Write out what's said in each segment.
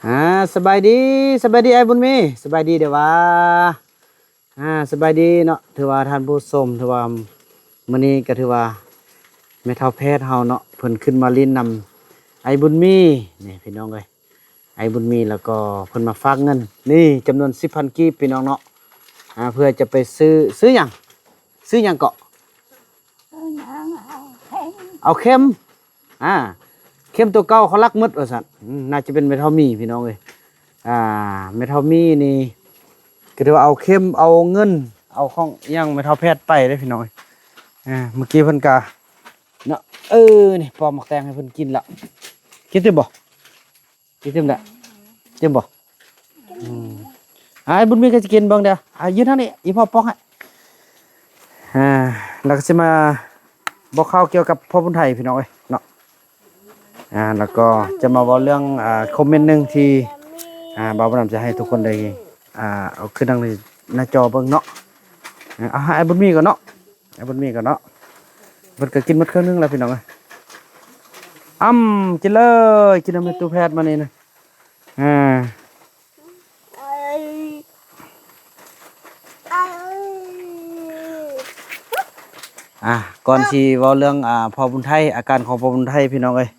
อ่าสบายดีไอ้บุญมีสบายดีเดี๋ยวว่าสบายดีเนาะถือว่าท่านผู้ชมถือว่ามื้อนี้ก็ถือว่าแม่เฒ่าแพทย์เฮาเนาะเพิ่นขึ้นมาลิ้นนำไอ้บุญมีนี่พี่น้องเอ้ยไอ้บุญมีแล้วก็เพิ่นมาฝากเงินนี่จำนวน 10,000 กีบพี่น้องเนาะเพื่อจะไปซื้อหยังเกาะเอาเข็มอ่าเข็มตัวเก่าเขารักหมดว่าซั่นน่าจะเป็นแม่เฒ่ามีพี่น้องเอ้ยแม่เฒ่ามีนี่ก็ถือว่าเอาเข็มเอาเงินเอาของอิหยังแม่เฒ่าแพทย์ไปเด้อพี่น้องเอ้ยเมื่อกี้เพิ่นก็เนาะนี่ปอหมักแตงให้เพิ่นกินละกินเต็มบ่กินเต็มละเต็มบ่ไอ้บุญมีก็จะกินเบิ่งเด้อยืนทางนี้อีพ่อปอกให้แล้วก็สิมาบอกข่าวเกี่ยวกับพ่อบุญไทยพี่น้องเอ้ยเนาะแล้วก็จะมาเว้าเรื่องคอมเมนต์หนึงที่บ่าวบ่นำจะให้ทุกคนได้เอาขึ้นทางหน้าจอเบิ่งเนาะเอาให้ไอ้บุญมีก่อนเนาะไอ้บุญมีก่อนเนาะเพิ่นก็กินหมดเครื่องนึงแล้วพี่น้องเอ้ยกินเลยกินน้ำในตู้แพทย์มานี่นะก่อนที่เว้าเรื่องพ่อบุญไทยอาการของพ่อบุญไทยพี่น้องเอ้ย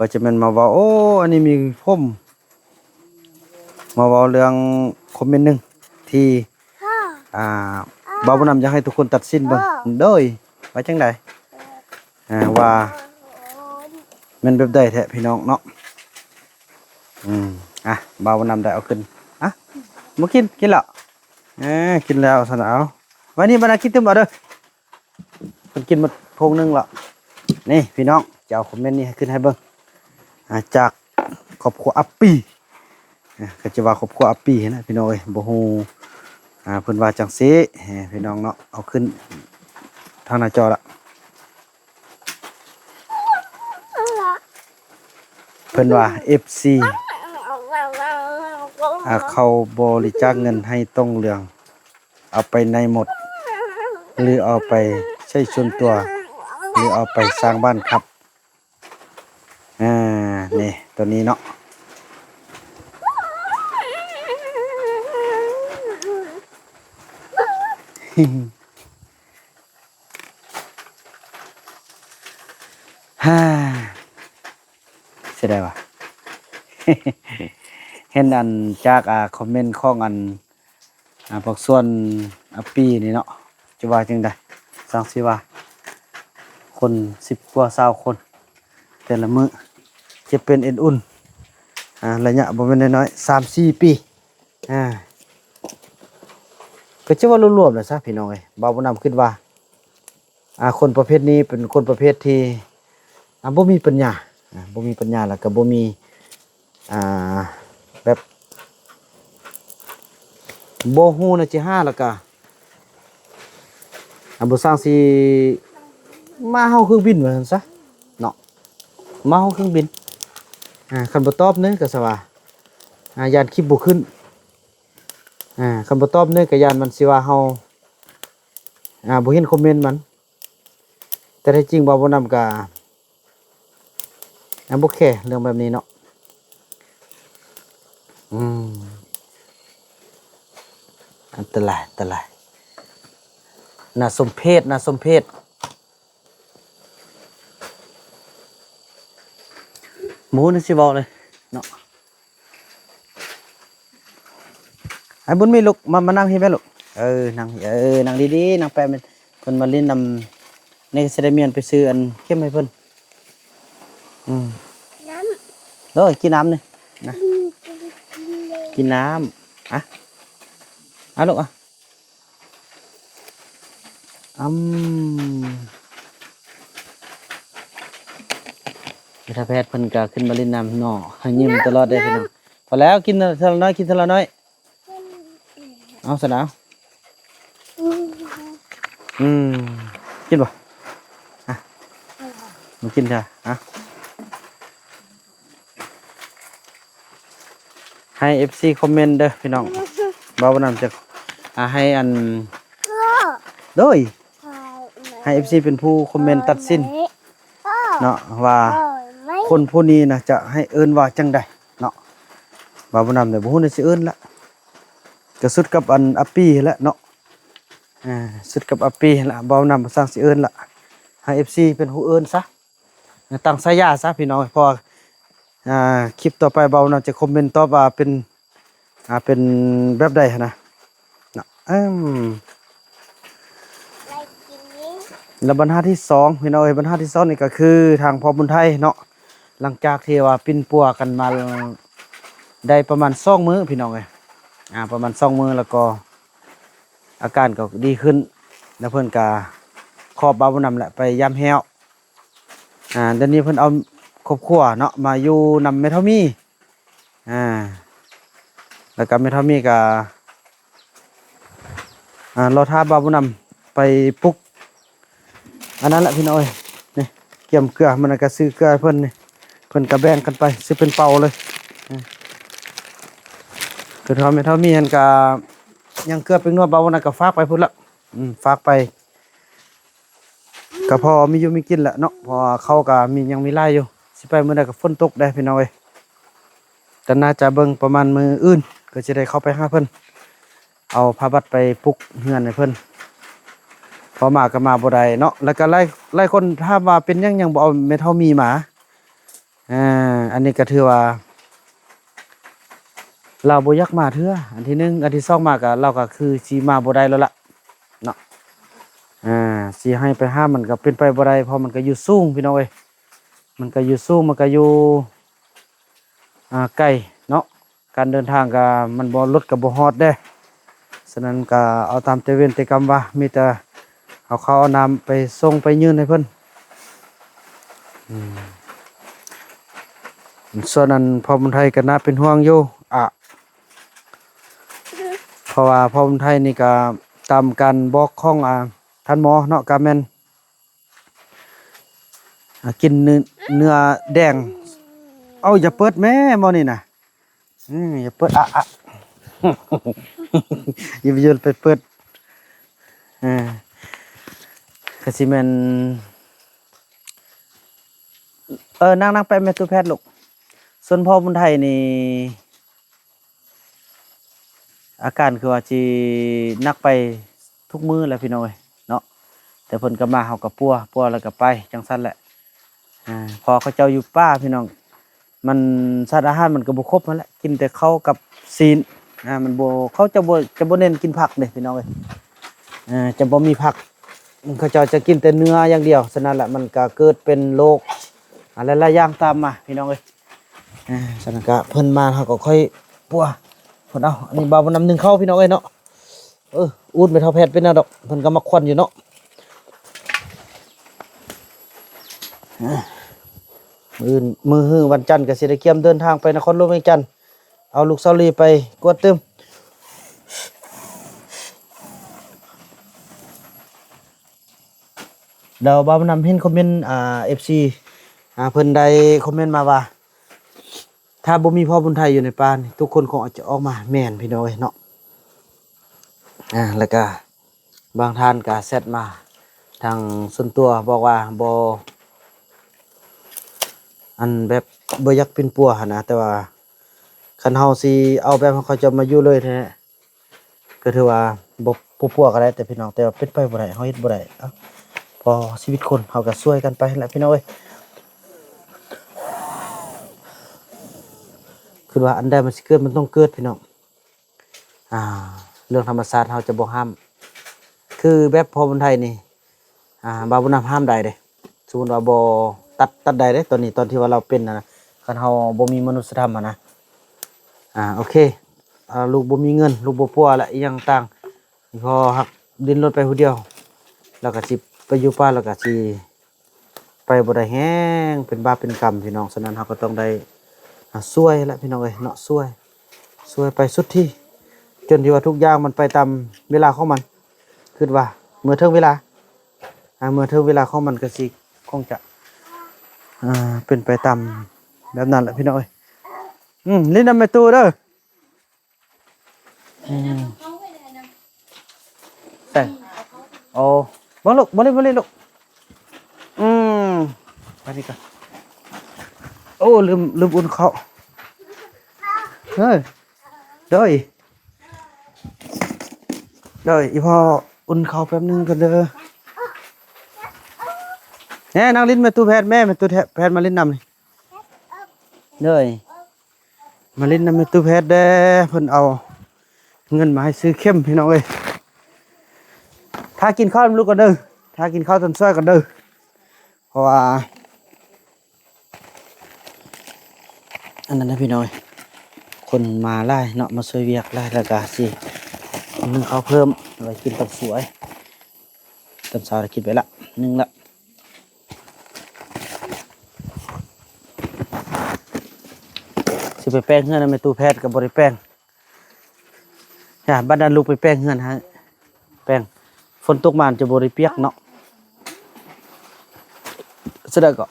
ก็จะแม่นมาเว้าโอ้อันนี้มีผมมาเว้าเรื่องคอมเมนต์หนึงที่บ่าวบ่นำอยากให้ทุกคนตัดสินเบิ่งโดยว่าจังไดว่าแม่นแบบใดแท้พี่น้องเนาะบ่าวบ่นำได้เอาขึ้นบ่กินแล้วกินแล้วซั่นเอาวันนี้บ่น่าคิดถึงบ่เด้อเพิ่นกินหมดโพงนึงแล้วนี่พี่น้องจะเอาคอมเมนต์นี้ให้ขึ้นให้เบิ่งจากครอบครัวอัปปี้ก็จะว่าครอบครัวอัปปี้นะพี่น้องเอ้ยบ่ฮู้เพิ่นว่าจังซี่พี่น้องเนาะเอาขึ้นทางหน้าจอละเพิ่นว่า FC เขาบริจาคเงินให้ต้องเรืองเอาไปในหมดหรือเอาไปใช้ส่วนตัวหรือเอาไปสร้างบ้านครับนี่ตัวนี้เนาะเสียดายว่ะ เห็นอันจากคอมเมนต์ของอันพวกส่วนอัปปี้นี่เนาะจะว่าจังได๋สังสิว่าคน10กว่า20คนแต่ละมื้อจะเป็นเอ็นอุ่นระยะบ่แม่นน้อยๆ 3-4 ปีก็จะว่ารวมๆแหละซะพี่น้องเอ้ยบ่าวบ่นำคิดว่าคนประเภทนี้เป็นคนประเภทที่บ่มีปัญญาแล้วก็บ่มีแบบบ่ฮู้นะจิหาแล้วก็บ่สร้างสิมาเฮาเครื่องบินว่าซั่นซะเนาะมาเฮาเครื่องบินคันบ่ตอบเด้อก็ซะว่าย่านคลิปบ่ขึ้นคันบ่ตอบเด้อก็ย่านมันสิว่าเฮาบ่เห็นคอมเมนต์มันแต่แท้จริงบ่นำก็บ่แค่เรื่องแบบนี้เนาะอันตรายน่าสมเพชหมูนี่สิบอกเลยเนาะไอ้บุญมีลูกมานั่งที่แม่ลูกนั่งดีๆนั่งแป๊บนึงเพิ่นมาเล่นนำในเซเลเมียนไปซื้ออันเข้มให้เพิ่นน้ำแล้วกินน้ำนี่นะกินน้ำลูกถ้าแพทย์เพิ่นก็ขึ้นมาเล่นน้ำเนาะให้ยิ้มตลอดได้พี่น้องพอแล้วกินเท่าน้อยเอาซะแล้วกินบ่มึงกินเถอะให้ FC คอมเมนต์เด้อพี่น้องบ่าวบ่นำจะให้อันโดยให้ FC เป็นผู้คอมเมนต์ตัดสินเนาะว่าคนผู้นี้นะจะให้เอิ้นว่าจังใดเนาะ บ่าวบุญนำเนี่ยบ่ฮู้ได้สิเอิ้นละก็สุดกับอันอัปปี้แหละเนาะสุดกับอัปปี้ละบ่าวนำบ่สร้างสิเอิ้นละให้ FC เป็นผู้เอิ้นซะตั้งฉายาซะพี่น้องเพอคลิปต่อไปบ่าวนำจะคอมเมนต์ตอบว่าเป็นแบบใดนะเนาะแล้วบรรทัดที่2พี่น้องบรรทัดที่2นี่ก็คือทางพ่อบุญไทยเนาะหลังจากที่ว่าปิ้นปัวกันมาได้ประมาณ2มื้อพี่น้องเอ้ยประมาณ2มื้อแล้วก็อาการก็ดีขึ้นแล้วเพิ่นก็ขอบบ่าวบุญนำแหละไปยามแฮวเดี๋ยวนี้เพิ่นเอาครอบครัวเนาะมาอยู่นำแม่เฒ่ามีแล้วก็แม่เฒ่ามีก็รอท่าบ่าวบุญนำไปปลุกอันนั้นแหละพี่น้อยนี่เกี่ยมเกลือมันก็ซื้อเกลือเพิ่นนี่เพิ่นก็แบ่งกันไปซื้อเป็นเป่าเลยคือทำไม่เท่ามีหันก็ยังเกลือเป็นนวดเบาวันนั้นก็ฝากไปพุ่นละฝากไปก็พอมีอยู่มีกินแหละเนาะพอเขาก็มียังมีไล่อยู่สิไปมื้อใดก็ฝนตกได้พี่น้อยแต่น่าจะเบิ่งประมาณมื้ออื่นก็จะได้เข้าไปหาเพิ่นเอาผ้าบัดไปปลุกเฮือนให้เพิ่นพอมาก็มาบ่ได้เนาะแล้วก็ไล่คนถามว่าเป็นยังบ่เอาแม่เฒ่ามีหมาอันนี้ก็ถือว่าเราบ่อยากมาเทื่ออันที่1อันที่2มาก็เราก็คือสิมาบ่ได้แล้วล่ะเนาะสิให้ไปห้ามมันก็เป็นไปบ่ได้เพราะมันก็อยู่สูงพี่น้องเอ้ยมันก็อยู่สูงมันก็อยู่ไกลเนาะการเดินทางก็มันบ่รถก็บ่ฮอดเด้ฉะนั้นก็เอาตามใจเว้นแต่กรรมว่ามีแต่เอาข้าวเอาน้ำไปส่งไปยื่นให้เพิ่นส่วนนั้นพ่อบุญไทยก็น่าเป็นห่วงอยู่เพราะว่าพ่อบุญไทยนี่ก็ตามการบอกของท่านหมอเนาะก็แม่นกินเนื้อแดงเอาอย่าเปิดแม่บ่นี่น่ะอย่าเปิดอย่าไปยืนไปเปิดก็สิแม่นนั่งไปแม่ตู้แพทย์ลูกส่วนพ่อบุญไทยนี่อาการคือว่าสินักไปทุกมื้อแหละพี่น้อยเนาะแต่เพิ่นก็มาเฮาก็ปัวแล้วก็ไปจังซั่นแหละพอเขาเจ้าอยู่ป่าพี่น้องมันสารอาหารมันก็บ่ครบนั่นแหละกินแต่ข้าวกับซีนมันบ่เขาจะบ่เน้นกินผักเด้พี่น้องเอ้ยจะบ่มีผักเขาเจ้าจะกินแต่เนื้ออย่างเดียวฉะนั้นแหละมันก็เกิดเป็นโรคอะไรหลายอย่างตามมาพี่น้องเอ้ยฉะนั้นก็เพิ่นมาเฮาก็ค่อยปัวเพิ่นเอาอันนี้บ่าวน้ำหนึ่งเข้าพี่น้องเอ้ยเนาะอูดไปเท่าแพทย์เป็นน่ะดอกเพิ่นก็มาควันอยู่เนาะมือวันจันทร์ก็สิได้เกี่ยมเดินทางไปนครหลวงเวียงจันทน์เอาลูกเซาลีไปกวดตึมเดี๋ยวบ่าวนำเห็นคอมเมนต์FC เพิ่นได้คอมเมนต์มาว่าถ้าบ่มีพ่อบุญไทยอยู่ในป่านี่ทุกคนคงอาจจะออกมาแม่นพี่น้อยเนาะแล้วก็บางท่านก็แชทมาทางส่วนตัวบอกว่าบ่อันแบบบ่อยากเป็นปัวหั่นนะแต่ว่าคันเฮาสิเอาแบบเขาจะมาอยู่เลยแท้ก็ถือว่าบ่ปัวก็ได้แต่พี่น้องแต่ว่าเป็นไปบ่ได้เฮาเฮ็ดบ่ได้พอชีวิตคนเฮาก็ช่วยกันไปแหละพี่น้องเอ้ยคือว่าอันใดมันสิเกิดมันต้องเกิดพี่น้องเรื่องธรรมชาติเฮาจะบ่ห้ามคือแบบพอคนไทยนี่บ่าวบุญนำห้ามใดเด้สมมุติว่าบ่ตัดใดเด้ตอนนี้ตอนที่ว่าเราเป็นนะคันเฮาบ่มีมนุษยธรรมนะโอเคลูกบ่มีเงินลูกบ่ปัวและอีหยังต่างพอหักดินรถไปผู้เดียวแล้วก็สิไปอยู่ป่าแล้วก็สิไปบ่ได้แฮงเป็นบาปเป็นกรรมพี่น้องฉะนั้นเฮาก็ต้องได้ช่วยละพี่น้องเอ้ยเนาะช่วยไปสุดที่จนที่ว่าทุกอย่างมันไปตามเวลาของมันคิดว่าเมื่อถึงเวลาของมันก็สิคงจะเป็นไปตามแบบนั้นแหละพี่น้องเอ้ยลิ้นนำไปตู้เด้อแต่โอ้บ่ลูกบ่เล่นลูกไปนี่ก่อนโอ้ลืมอุ่นข้าว ฮ้ยเด้ยอีพ่ออุ่นข้าวแป๊บนึงกันเด้อแน่นางลิ้นแม่ตู้แพทย์แม่แม่ตู้แพทย์มาลิ้นนำนี่เด้ยมาลิ้นนำแม่ตู้แพทย์เด้เพิ่นเอาเงินมาให้ซื้อเข้มพี่น้องเอ้ยถ้ากินข้าวลูกกันเด้อถ้ากินข้าวต้นซ้อยกันเด้อเพราะว่าอันนั้นนะพี่น้อยคนมาไล่เนาะมาช่วยเวียกไล่แล้วก็สินึงข้าวเพิ่มไว้กินตับสวยตับสาวกินไปละนึงละสิไปแป้งเฮือนในตู้แพทย์กับบริแป้งอย่าบ้านนั้นลูกไปแป้งเฮือนฮะแป้งฝนตกมาจะบริเปียกเนาะเสด็จก็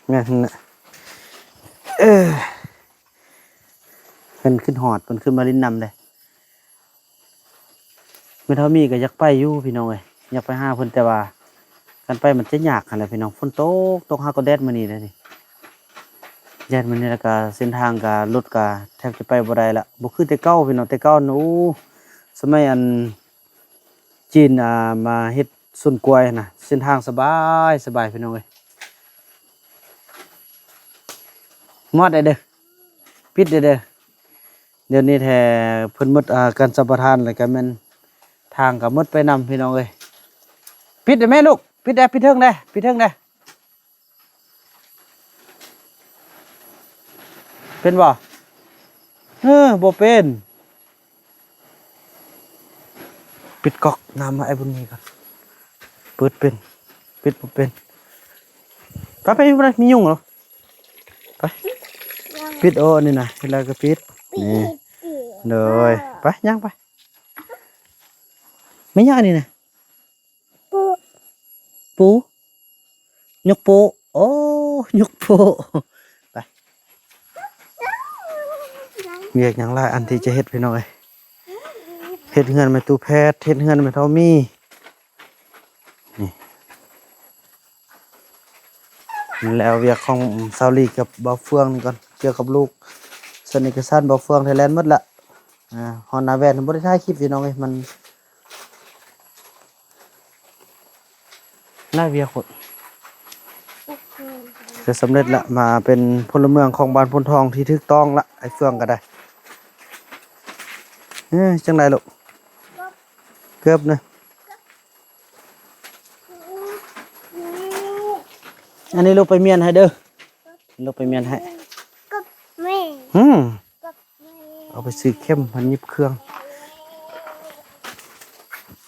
เนี่ยนะขึ้นหอดขึ้นมาลิ้นนำเลยไม่เท่ามีก็อยากไปอยู่พี่น้องเลยอยากไปห้าเพิ่นแต่ว่ากันไปมันจะยากขนาดพี่น้องฝนตกห้าก็แดดมื้อนี้เลยนี่แดดมื้อนี้แล้วก็เส้นทางก็รถก็แทบจะไปบ่ได้ละบ่คือแต่เก่าพี่น้องแต่เก่านู้สมัยอันจีนมาเฮ็ดสวนกล้วยนะเส้นทางสบายพี่น้องเอ้ยมอดได้เด้อปิดได้เด้อเดี๋ยวนี้แท้เพิ่นหมดการสัมปทานแล้วก็แม่นทางก็หมดไปนำพี่น้องเอ้ยปิดได้แม่ลูกปิดได้ปิดเทิงได้เป็นบ่บ่เป็นปิดก๊อกน้ำมาไอ้บุญมีก่อนเปิดเป็นปิดบ่เป็นไปมียุ่งเหรอไปปิดโอ้นี่นะเวลาก็ปิดนี่เลยไปย่างไปไม่ย่างนี่นะปูยกปูโอ้ยกปูไปเรียกอย่างไรอันที่จะเฮ็ดไปหน่อยเฮ็ดเงินมาตู้แพทย์เฮ็ดเงินมาเท่ามีนี่แล้วเวียกของซาวลีกับบ่าวเฟืองนี่ก่อนเกี่ยวกับลูกสนิทกับสั้นบ่าวเฟืองไทยแลนด์หมดละฮอนนาแวนบ่ได้ถ่ายคลิปพี่น้องเอ้ยมันน่าเวียกโคตรจะสำเร็จละมาเป็นพลเมืองของบ้านพลทองที่ถูกต้องละไอ้เฟืองก็ได้จังไรลูกเกือบนะอันนี้ลูกไปเมียนให้เด้อลูกไปเมียนให้เอาไปซื้อเข้มพันยิบเครื่อง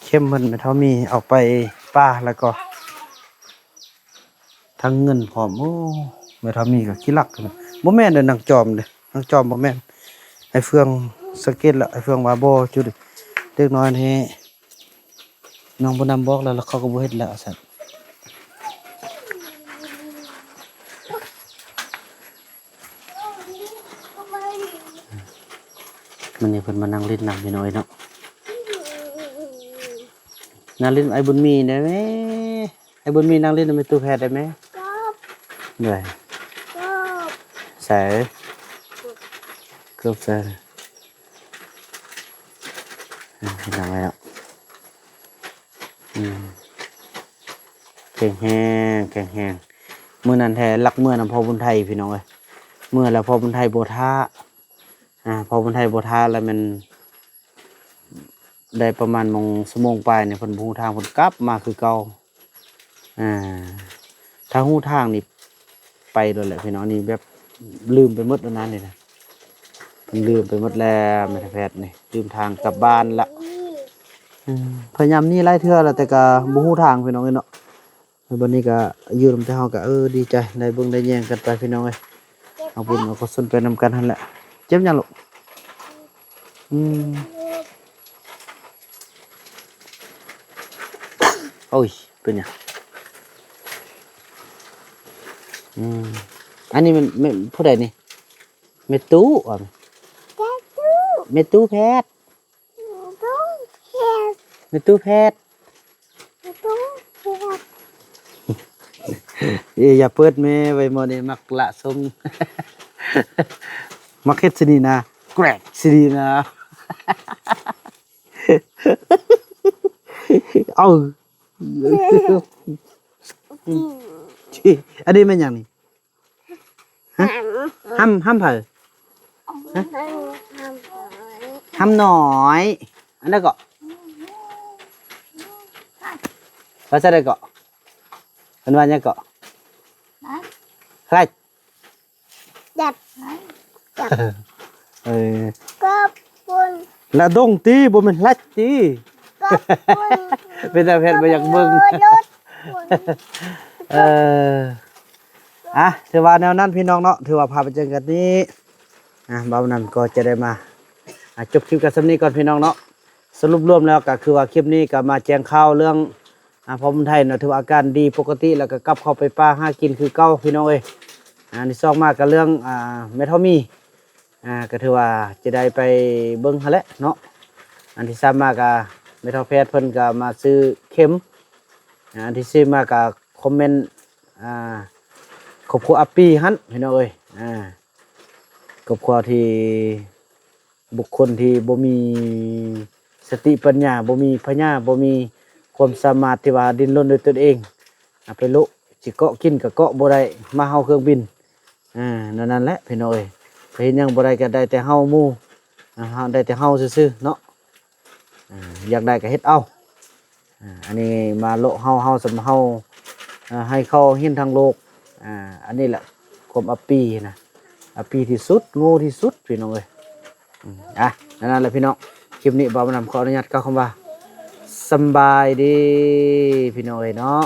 เข้มมันไม่เท่ามีเอาไปป้าแล้วก็ทั้งเงินพร้อมโอ้ไม่เท่ามีกับขี้ลักกันบ่แม่นเด้อนางจอมเด้อนางจอมบ่แม่นไอ้เฟืองสเก็ตละไอ้เฟืองว่าบ่จุดเล็กน้อยนี่น้องบ่นำบอกแล้วเขาก็บ่เฮ็ดแล้วซั่นมันนี่เพิ่นมานั่งเล่นน้ำพี่น้อยเนาะนั่งเล่นไอ้บุญมีได้ไหมไอ้บุญมีนั่งเล่นในตู้แพทย์ได้ไหมเหนื่อยใส่เกือบใส่เห็นอะไรอ่ะแข็งแห้งมื้อนั้นแท้รักเมื่อนำพ่อบุญไทยพี่น้องเอ้ยเมื่อแล้วพ่อบุญไทยโบท่าพอบุญไทยโบท่าแล้วมันได้ประมาณชั่วโมงปลายเนี่ยเพิ่นฮู้ทางเพิ่นกลับมาคือเก่าถ้าฮู้ทางนี่ไปเลยแหละพี่น้องนี่แบบลืมไปหมดแล้วนั้นนี่นะลืมไปหมดแล้วแม่แพทย์นี่ลืมทางกลับบ้านละพยายามนี่ไล่เทื่อแล้วแต่ก็บ่ฮู้ทางพี่น้องเนาะบัดนี้ก็อยู่นำแต่เฮาก็ดีใจได้เบิ่งได้แย่งกันไปพี่น้องเอ้ยเอาบุญเอากุศลไปนำกันหั่นแหละเจ็บยังลูกโอ้ยเป็นยังอันนี้มันผู้ใดนี่เมตู้อ่ะเมตู้แพทย์เมตู้แพทย์ อย่าเปิดแม่ไว้หมดนี่มักละทรง มักเฮ็ดสินี่นะแกรกสินี่นะ เอาอันนี้มันหยังนี่ฮะห้ำเผอห้ำหน่อยอันนั้นก็ภาษาใดก็เป็นว่าหยังก็ใคร จับจับ เออ ก็ปุ่น ละดงตีบ่แม่นลัดตี ก็ปุ่น เป็นแต่เพชรบ่อยากเบิ่ง รถปุ่น เออถือว่าแนวนั้นพี่น้องเนาะถือว่าพาไปเจอกันนี้บ่าวนั้นก็จะได้มาจบคลิปกันสำนี้ก่อนพี่น้องเนาะสรุปรวมแล้วก็คือว่าคลิปนี้ก็มาแจ้งข่าวเรื่องพอมไทยเนาะถือว่าอาการดีปกติแล้วก็กลับเข้าไปป่าหากินคือเก่าพี่น้องเอ้ยนี่ซองมากกับเรื่องเมทัลมีก็ถือว่าจะได้ไปเบิ่งหั่นแหละเนาะอันที่3มาก็เมทัลแพทย์เพิ่นก็มาซื้อเข็มอันที่4มาก็คอมเมนต์ครอบครัวอัปปี้หั่นพี่น้องเอ้ยครอบครัวที่บุคคลที่บ่มีสติปัญญาบ่มีปัญญาบ่มีความสามารถที่ว่าดิ้นรนด้วยตนเองไปโลสิเกาะกินก็เกาะบ่ได้มาเฮาเครื่องบินนั่นแหละพี่น้องเอ้ยไปเฮ็ดหยังบ่ได้ก็ได้แต่เฮาหมู่เฮาได้แต่เฮาซื่อๆเนาะอยากได้ก็เฮ็ดเอาอันนี้มาโลเฮาสำเฮาให้เข้าเห็นทางโลกอันนี้แหละความอัปปีนะอัปปีที่สุดโง่ที่สุดพี่น้องเอ้ยนั่นแหละพี่น้องคลิปนี้บ่าวนำขออนุญาตกล่าวคำว่าสำบายดีพี่น้องเอ้ยเนาะ